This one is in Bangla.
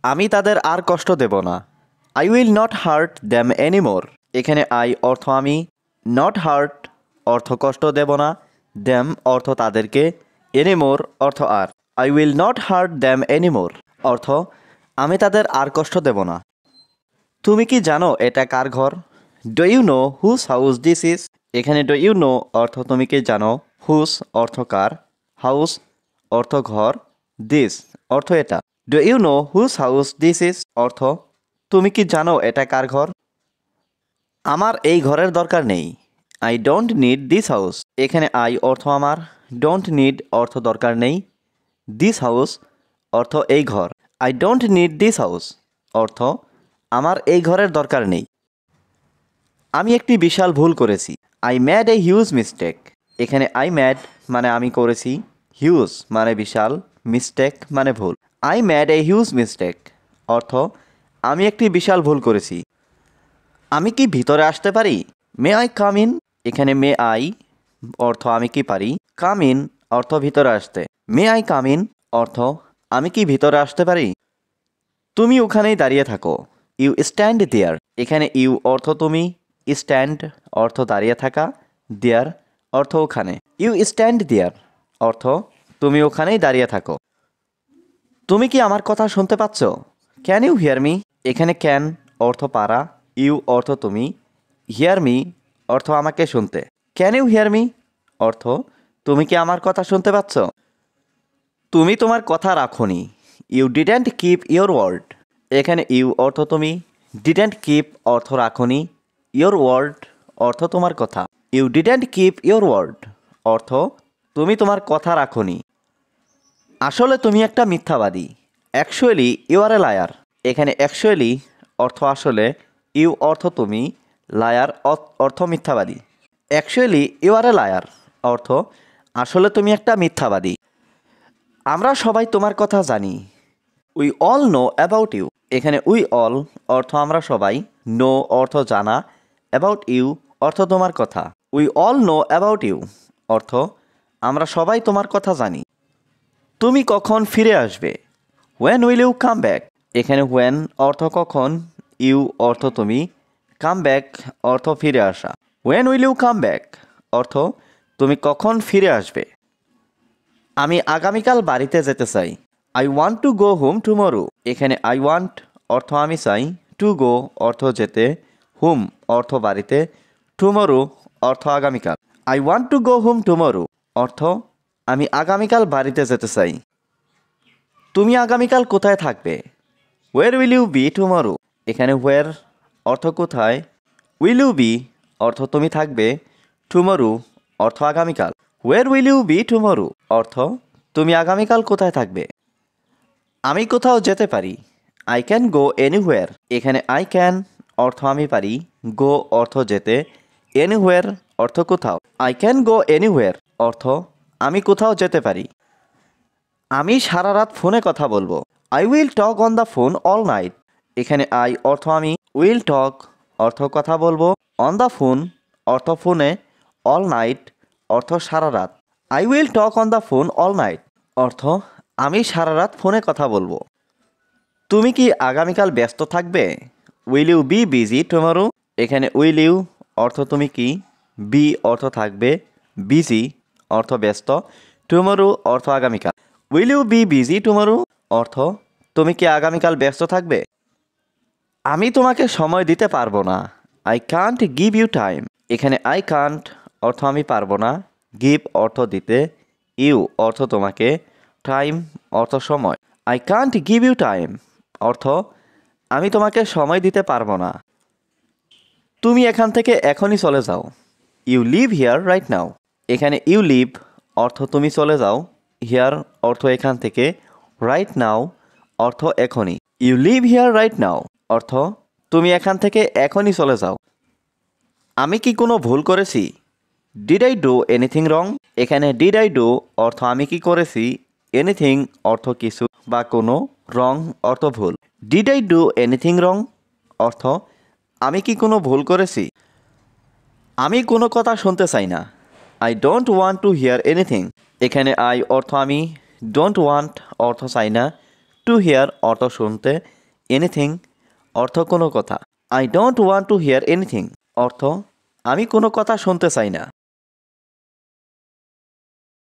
আমি তাদের আর কষ্ট দেব না। I will not hurt them anymore. এখানে আই অর্থ আমি, নট হার্ট অর্থ কষ্ট দেব না, দ্যাম অর্থ তাদেরকে, এনিমোর অর্থ আর। I will not hurt them anymore অর্থ আমি তাদের আর কষ্ট দেব না। তুমি কি জানো এটা কার ঘর? Do you know whose house this is? এখানে ডু ইউ নো অর্থ তুমি কি জানো, হুজ অর্থ কার, হাউস অর্থ ঘর, দিস অর্থ এটা। Do you know whose house this is অর্থ তুমি কি জানো এটা কার ঘর? আমার এই ঘরের দরকার নেই। I don't need this house. এখানে আই অর্থ আমার, ডোন্ট নিড অর্থ দরকার নেই, দিস হাউস অর্থ এই ঘর। I don't need this house অর্থ আমার এই ঘরের দরকার নেই। আমি একটি বিশাল ভুল করেছি। I mad a huge mistake. এখানে আই ম্যাড মানে আমি করেছি, হিউজ মানে বিশাল, মিস্টেক মানে ভুল। I mad a huge mistake অর্থ আমি একটি বিশাল ভুল করেছি। আমি কি ভিতরে আসতে পারি? May I come in? এখানে মে আই অর্থ আমি কি পারি, কাম ইন অর্থ ভিতরে আসতে। মে আই কাম ইন অর্থ আমি কি ভিতরে আসতে পারি? তুমি ওখানেই দাঁড়িয়ে থাকো। You stand there. এখানে ইউ অর্থ তুমি, স্ট্যান্ড অর্থ দাঁড়িয়ে থাকা, দেয়ার অর্থ ওখানে। ইউ স্ট্যান্ড দেয়ার অর্থ তুমি ওখানেই দাঁড়িয়ে থাকো। তুমি কি আমার কথা শুনতে পাচ্ছ? Can you hear me? এখানে ক্যান অর্থ পারা, ইউ অর্থ তুমি, হিয়ার মি অর্থ আমাকে শুনতে। ক্যান ইউ হিয়ার মি অর্থ তুমি কি আমার কথা শুনতে পাচ্ছ? তুমি তোমার কথা রাখোনি। You didn't keep your word. এখানে ইউ অর্থ তুমি, ডিডেন্ট কিপ অর্থ রাখোনি, ইয়োর ওয়ার্ড অর্থ তোমার কথা। You didn't keep your word অর্থ তুমি তোমার কথা রাখোনি। আসলে তুমি একটা মিথ্যাবাদী। Actually you are a liar. এখানে অ্যাকচুয়ালি অর্থ আসলে, ইউ অর্থ তুমি, লায়ার অর্থ মিথ্যাবাদী। Actually you are a liar অর্থ আসলে তুমি একটা মিথ্যাবাদী। আমরা সবাই তোমার কথা জানি। We all know about you. এখানে উই অল অর্থ আমরা সবাই, নো অর্থ জানা, অ্যাবাউট ইউ অর্থ তোমার কথা। We all know about you অর্থ আমরা সবাই তোমার কথা জানি। তুমি কখন ফিরে আসবে? When will you come back? এখানে হোয়েন অর্থ কখন, ইউ অর্থ তুমি, কাম ব্যাক অর্থ ফিরে আসা। When will you come back অর্থ তুমি কখন ফিরে আসবে? আমি আগামীকাল বাড়িতে যেতে চাই। I want to go home tomorrow. এখানে আই ওয়ান্ট অর্থ আমি চাই, টু গো অর্থ যেতে, হোম অর্থ বাড়িতে, টুমরো অর্থ আগামীকাল। I want to go home tomorrow অর্থ আমি আগামীকাল বাড়িতে যেতে চাই। তুমি আগামীকাল কোথায় থাকবে? ওয়ের উইল ইউ বি টুমরো? এখানে ওয়ের অর্থ কোথায়, উইল ইউ বি অর্থ তুমি থাকবে, টুমরো অর্থ আগামীকাল। Where will you be tomorrow অর্থ তুমি আগামীকাল কোথায় থাকবে? আমি কোথাও যেতে পারি। I can go anywhere. এখানে আই ক্যান অর্থ আমি পারি, গো অর্থ যেতে, এনিহুয়ার অর্থ কোথাও। আই ক্যান গো এনিহুয়ার অর্থ আমি কোথাও যেতে পারি। আমি সারা রাত ফোনে কথা বলবো। I will talk on the phone all night. এখানে আই অর্থ আমি, উইল টক অর্থ কথা বলবো, অন দ্য ফোন অর্থ ফোনে, অল নাইট অর্থ সারা রাত। I will talk on the phone all night অর্থ আমি সারা রাত ফোনে কথা বলবো। তুমি কি আগামীকাল ব্যস্ত থাকবে? Will you be busy tomorrow? এখানে উইল ইউ অর্থ তুমি কি, বি অর্থ থাকবে, বিজি অর্থ ব্যস্ত, টুমরো অর্থ আগামীকাল। Will you be busy tomorrow অর্থ তুমি কি আগামীকাল ব্যস্ত থাকবে? আমি তোমাকে সময় দিতে পারবো না। I can't give you time. এখানে আই কান্ট অর্থ আমি পারবো না, গিভ অর্থ দিতে, ইউ অর্থ তোমাকে, টাইম অর্থ সময়। I can't give you time অর্থ আমি তোমাকে সময় দিতে পারবো না। তুমি এখান থেকে এখনই চলে যাও। You leave here right now. এখানে ইউ লিভ অর্থ তুমি চলে যাও, হিয়ার অর্থ এখান থেকে, রাইট নাও অর্থ এখনই। You leave here right now অর্থ তুমি এখান থেকে এখনই চলে যাও। আমি কি কোনো ভুল করেছি? Did I do anything wrong? এখানে ডিড আই ডু অর্থ আমি কি করেছি, এনিথিং অর্থ কিছু বা কোনো, রং অর্থ ভুল। Did I do anything wrong অর্থ আমি কি কোনো ভুল করেছি? আমি কোনো কথা শুনতে চাই না। I don't want to here anything. এখানে আই অর্থ আমি, ডোন্ট ওয়ান্ট অর্থ চাই না, টু হিয়ার অর্থ শুনতে, এনিথিং অর্থ কোনো কথা। I don't want to here anything অর্থ আমি কোনো কথা শুনতে চাই না।